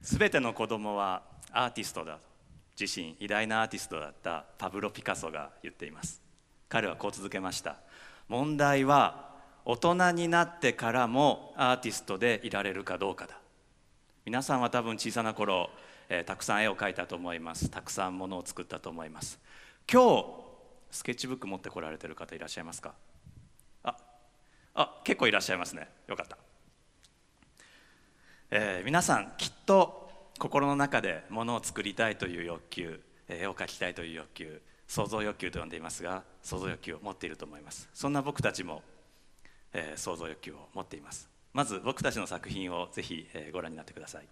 すべての子供はアーティストだと自身偉大なアーティストだったパブロ・ピカソが言っています。彼はこう続けました。問題は大人になってからもアーティストでいられるかどうかだ。皆さんは多分小さな頃、たくさん絵を描いたと思います。たくさんものを作ったと思います。今日スケッチブック持ってこられている方いらっしゃいますか？結構いらっしゃいますね。よかった。皆さんきっと心の中でものを作りたいという欲求、絵を描きたいという欲求、想像欲求と呼んでいますが、想像欲求を持っていると思います。そんな僕たちも、想像欲求を持っています。まず僕たちの作品をぜひ、ご覧になってください。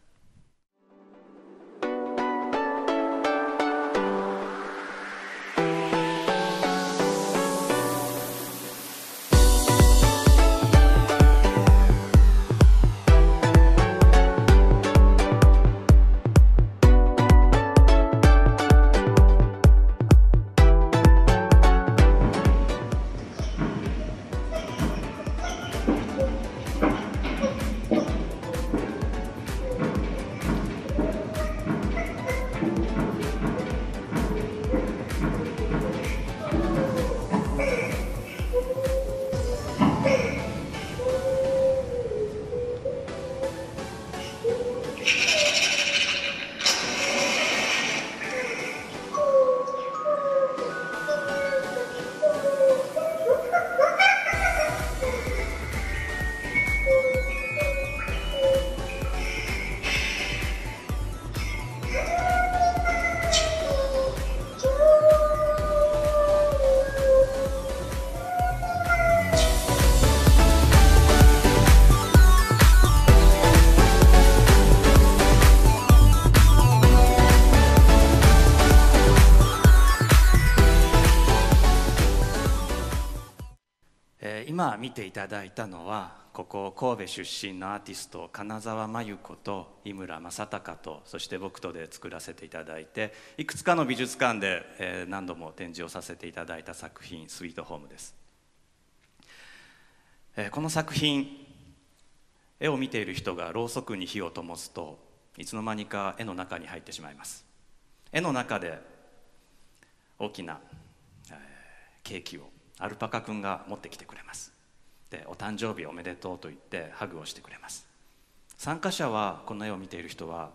今見ていただいたのは、ここ神戸出身のアーティスト金沢真由子と井村正孝と、そして僕とで作らせていただいて、いくつかの美術館で何度も展示をさせていただいた作品「スイートホーム」です。この作品、絵を見ている人がろうそくに火を灯すといつの間にか絵の中に入ってしまいます。絵の中で大きなケーキをアルパカくんが持ってきてくれます。で、お誕生日おめでとうと言ってハグをしてくれます。参加者は、この絵を見ている人は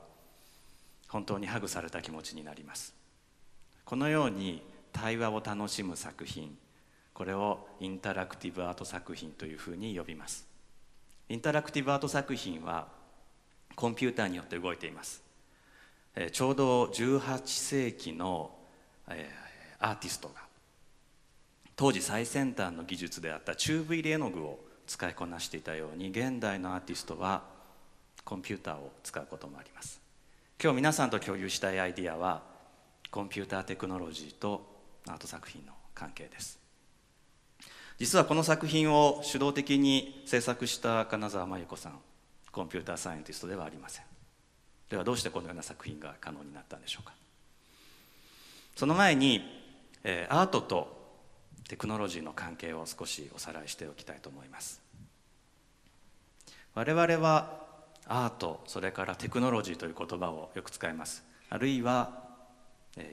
本当にハグされた気持ちになります。このように対話を楽しむ作品、これをインタラクティブアート作品というふうに呼びます。インタラクティブアート作品はコンピューターによって動いています。ちょうど18世紀のアーティストが当時最先端の技術であったチューブ入り絵の具を使いこなしていたように、現代のアーティストはコンピューターを使うこともあります。今日皆さんと共有したいアイディアはコンピューターテクノロジーとアート作品の関係です。実はこの作品を主導的に制作した金沢真由子さん、コンピューターサイエンティストではありません。ではどうしてこのような作品が可能になったんでしょうか。その前にアートとテクノロジーの関係を少しおさらいしておきたいと思います。我々はアート、それからテクノロジーという言葉をよく使います。あるいは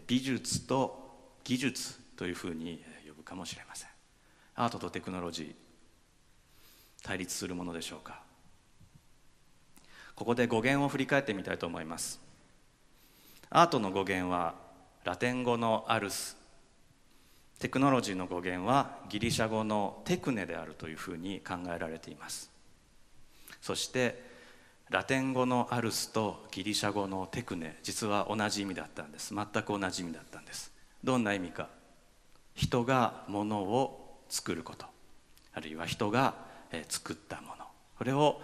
美術と技術というふうに呼ぶかもしれません。アートとテクノロジー、対立するものでしょうか。ここで語源を振り返ってみたいと思います。アートの語源はラテン語のアルス、テクノロジーの語源はギリシャ語のテクネであるというふうに考えられています。そしてラテン語のアルスとギリシャ語のテクネ、実は同じ意味だったんです。全く同じ意味だったんです。どんな意味か。人がものを作ること、あるいは人が作ったもの、これを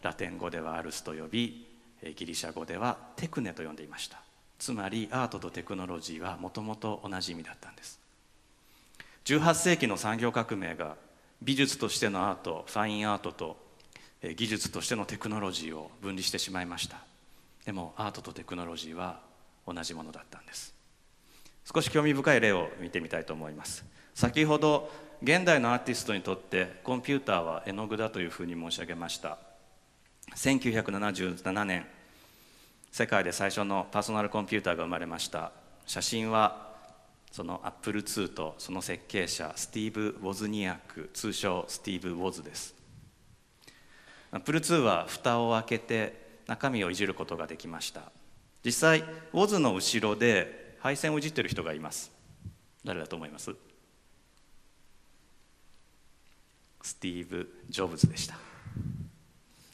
ラテン語ではアルスと呼び、ギリシャ語ではテクネと呼んでいました。つまりアートとテクノロジーはもともと同じ意味だったんです。18世紀の産業革命が美術としてのアート、ファインアートと技術としてのテクノロジーを分離してしまいました。でもアートとテクノロジーは同じものだったんです。少し興味深い例を見てみたいと思います。先ほど現代のアーティストにとってコンピューターは絵の具だというふうに申し上げました。1977年世界で最初のパーソナルコンピューターが生まれました。写真はそのアップル2とその設計者スティーブ・ウォズニアック、通称スティーブ・ウォズです。アップル2は蓋を開けて中身をいじることができました。実際ウォズの後ろで配線をいじっている人がいます。誰だと思います？スティーブ・ジョブズでした。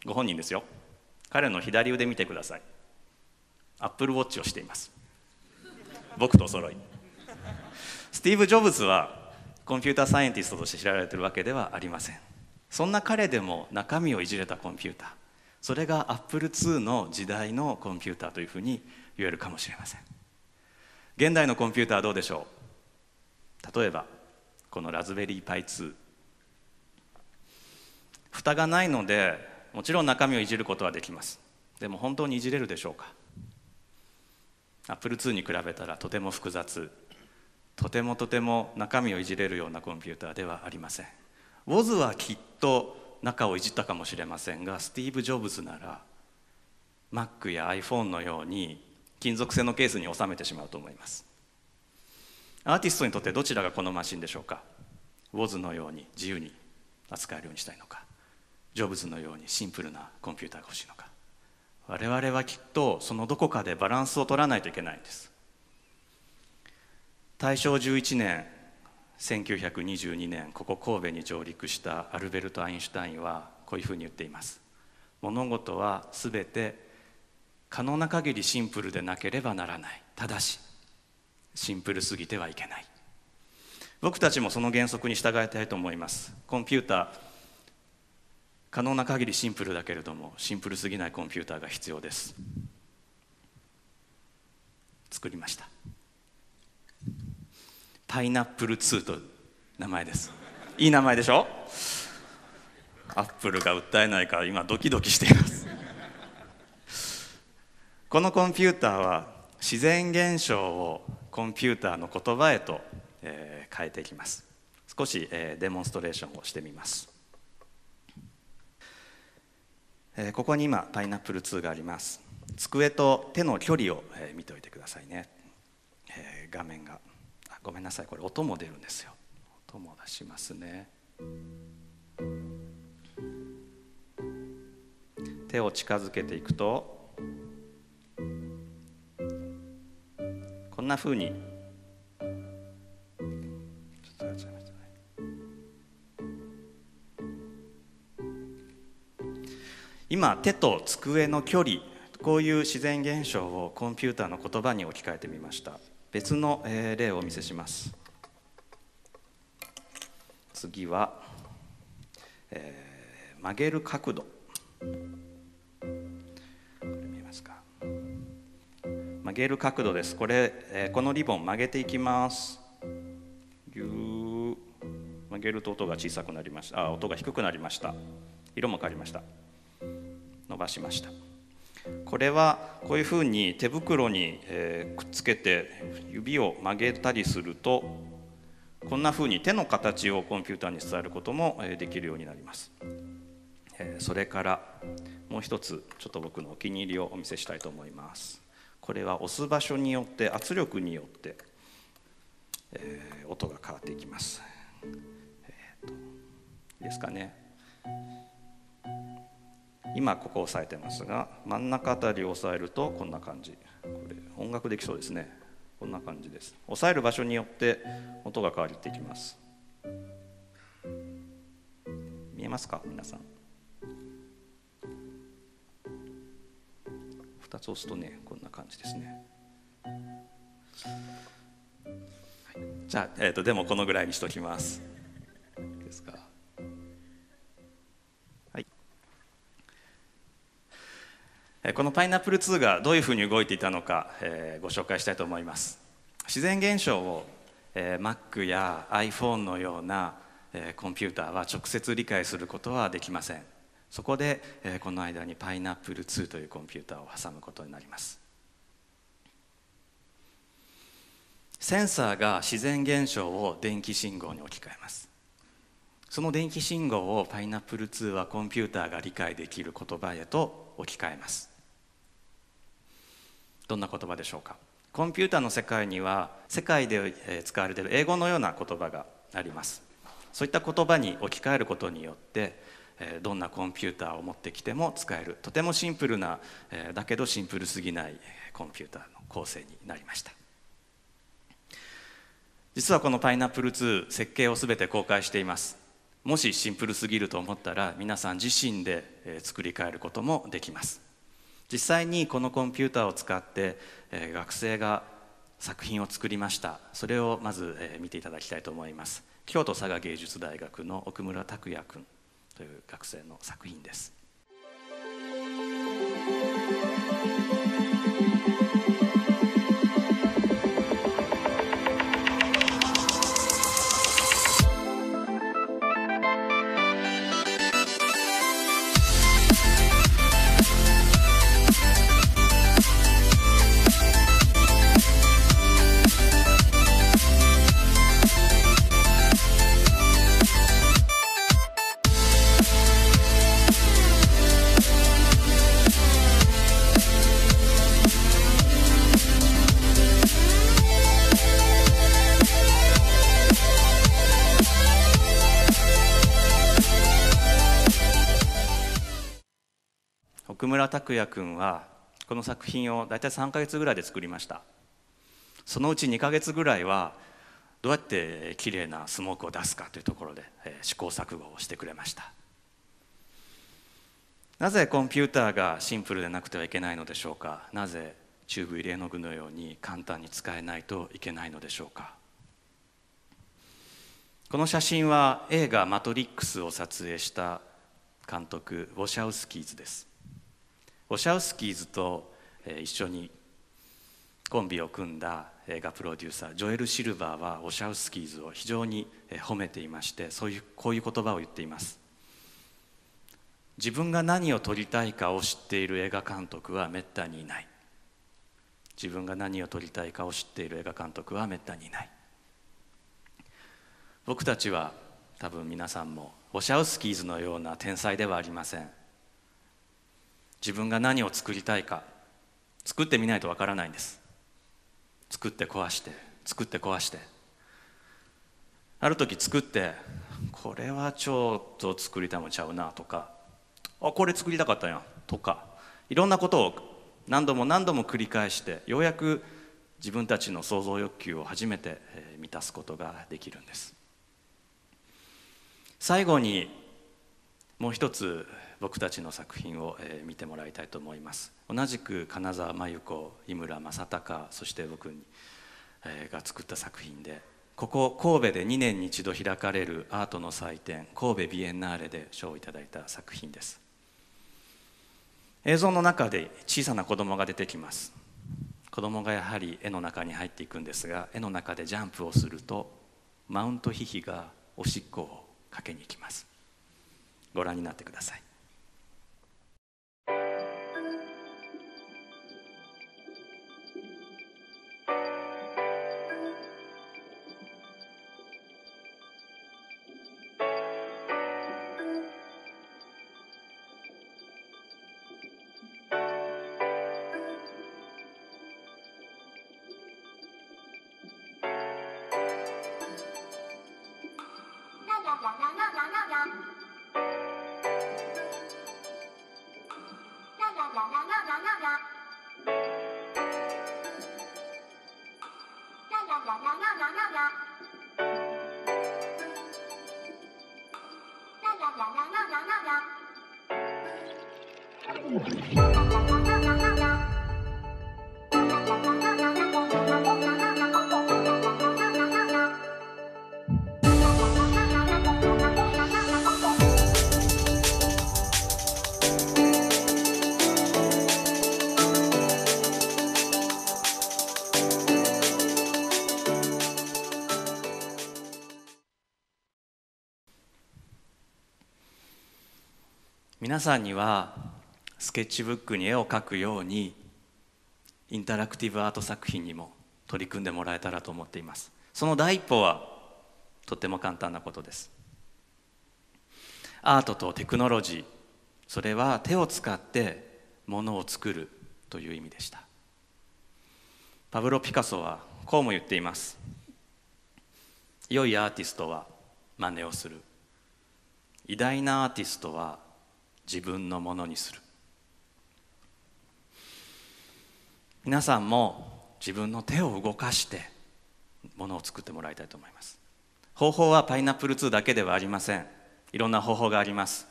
ご本人ですよ。彼の左腕見てください。アップルウォッチをしています。僕とお揃い。スティーブ・ジョブズはコンピューターサイエンティストとして知られているわけではありません。そんな彼でも中身をいじれたコンピューター、それがアップル2の時代のコンピューターというふうに言えるかもしれません。現代のコンピューターはどうでしょう？例えばこのラズベリーパイ2、蓋がないのでもちろん中身をいじることはできます。でも本当にいじれるでしょうか？アップル2に比べたらとても複雑、とても中身をいじれるようなコンピューターではありません。ウォズはきっと中をいじったかもしれませんが、スティーブ・ジョブズなら Mac や iPhone のように金属製のケースに収めてしまうと思います。アーティストにとってどちらがこのマシンでしょうか？ウォズのように自由に扱えるようにしたいのか、ジョブズのようにシンプルなコンピューターが欲しいのか。我々はきっとそのどこかでバランスを取らないといけないんです。大正11年1922年ここ神戸に上陸したアルベルト・アインシュタインはこういうふうに言っています。物事はすべて可能な限りシンプルでなければならない。ただしシンプルすぎてはいけない。僕たちもその原則に従いたいと思います。コンピューター、可能な限りシンプルだけれどもシンプルすぎないコンピューターが必要です。作りました。パイナップル2と名前です。いい名前でしょ？アップルが訴えないから今ドキドキしています。このコンピューターは自然現象をコンピューターの言葉へと、変えていきます。少し、デモンストレーションをしてみます。ここに今パイナップル2があります。机と手の距離を、見ておいてくださいね。画面がごめんなさい、これ音も出るんですよ。音も出しますね。手を近づけていくとこんな風に今手と机の距離、こういう自然現象をコンピューターの言葉に置き換えてみました。別の例をお見せします。次は、曲げる角度。これ見えますか？曲げる角度です。このリボン曲げていきます。ギュー曲げると音が小さくなりました。音が低くなりました。色も変わりました。伸ばしました。これはこういうふうに手袋にくっつけて指を曲げたりするとこんなふうに手の形をコンピューターに伝えることもできるようになります。それからもう一つちょっと僕のお気に入りをお見せしたいと思います。これは押す場所によって圧力によって、音が変わっていきます。いいですかね。今ここを押さえてますが真ん中あたりを押さえるとこんな感じ。これ音楽できそうですね。こんな感じです。押さえる場所によって音が変わっていきます。見えますか皆さん。2つ押すとねこんな感じですね。はい、じゃあ、でもこのぐらいにしときます。ですか。このパイナップル2がどういうふうに動いていたのか、ご紹介したいと思います。自然現象を、Mac や iPhone のような、コンピューターは直接理解することはできません。そこで、この間にパイナップル2というコンピューターを挟むことになります。センサーが自然現象を電気信号に置き換えます。その電気信号をパイナップル2はコンピューターが理解できる言葉へと置き換えます。どんな言葉でしょうか。コンピューターの世界には世界で使われている英語のような言葉があります。そういった言葉に置き換えることによってどんなコンピューターを持ってきても使える、とてもシンプルなだけどシンプルすぎないコンピューターの構成になりました。実はこのパイナップル2、設計を全て公開しています。もしシンプルすぎると思ったら皆さん自身で作り変えることもできます。実際にこのコンピューターを使って学生が作品を作りました。それをまず見ていただきたいと思います。京都佐賀芸術大学の奥村拓也君という学生の作品です。奥村拓也君はこの作品を大体3ヶ月ぐらいで作りました。そのうち2ヶ月ぐらいはどうやってきれいなスモークを出すかというところで試行錯誤をしてくれました。なぜコンピューターがシンプルでなくてはいけないのでしょうか。なぜチューブ入れの具のように簡単に使えないといけないのでしょうか。この写真は映画「マトリックス」を撮影した監督ウォシャウスキーズです。ウォシャウスキーズと一緒にコンビを組んだ映画プロデューサージョエル・シルバーはウォシャウスキーズを非常に褒めていまして、こういう言葉を言っています。自分が何を撮りたいかを知っている映画監督はめったにいない。自分が何を撮りたいかを知っている映画監督はめったにいない。僕たちは多分皆さんもウォシャウスキーズのような天才ではありません。自分が何を作りたいか作ってみないとわからないんです。作って壊して作って壊して、ある時作ってこれはちょっと作りたいもんちゃうなとか、これ作りたかったんやとか、いろんなことを何度も何度も繰り返してようやく自分たちの想像欲求を初めて満たすことができるんです。最後にもう一つ僕たちの作品を見てもらいたいと思います。同じく金沢真由子、井村正孝、そして僕が作った作品で、ここ神戸で2年に一度開かれるアートの祭典神戸ビエンナーレで賞をいただいた作品です。映像の中で小さな子供が出てきます。子供がやはり絵の中に入っていくんですが、絵の中でジャンプをするとマウントヒヒがおしっこをかけに行きます。ご覧になってください。皆さんにはスケッチブックに絵を描くようにインタラクティブアート作品にも取り組んでもらえたらと思っています。その第一歩はとっても簡単なことです。アートとテクノロジー、それは手を使ってものを作るという意味でした。パブロ・ピカソはこうも言っています。良いアーティストは真似をする。偉大なアーティストは自分のものにする。皆さんも自分の手を動かしてものを作ってもらいたいと思います。方法はパイナップル2だけではありません。いろんな方法があります。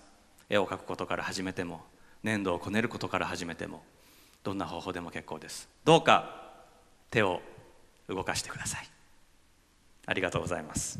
絵を描くことから始めても、粘土をこねることから始めても、どんな方法でも結構です。どうか手を動かしてください。ありがとうございます。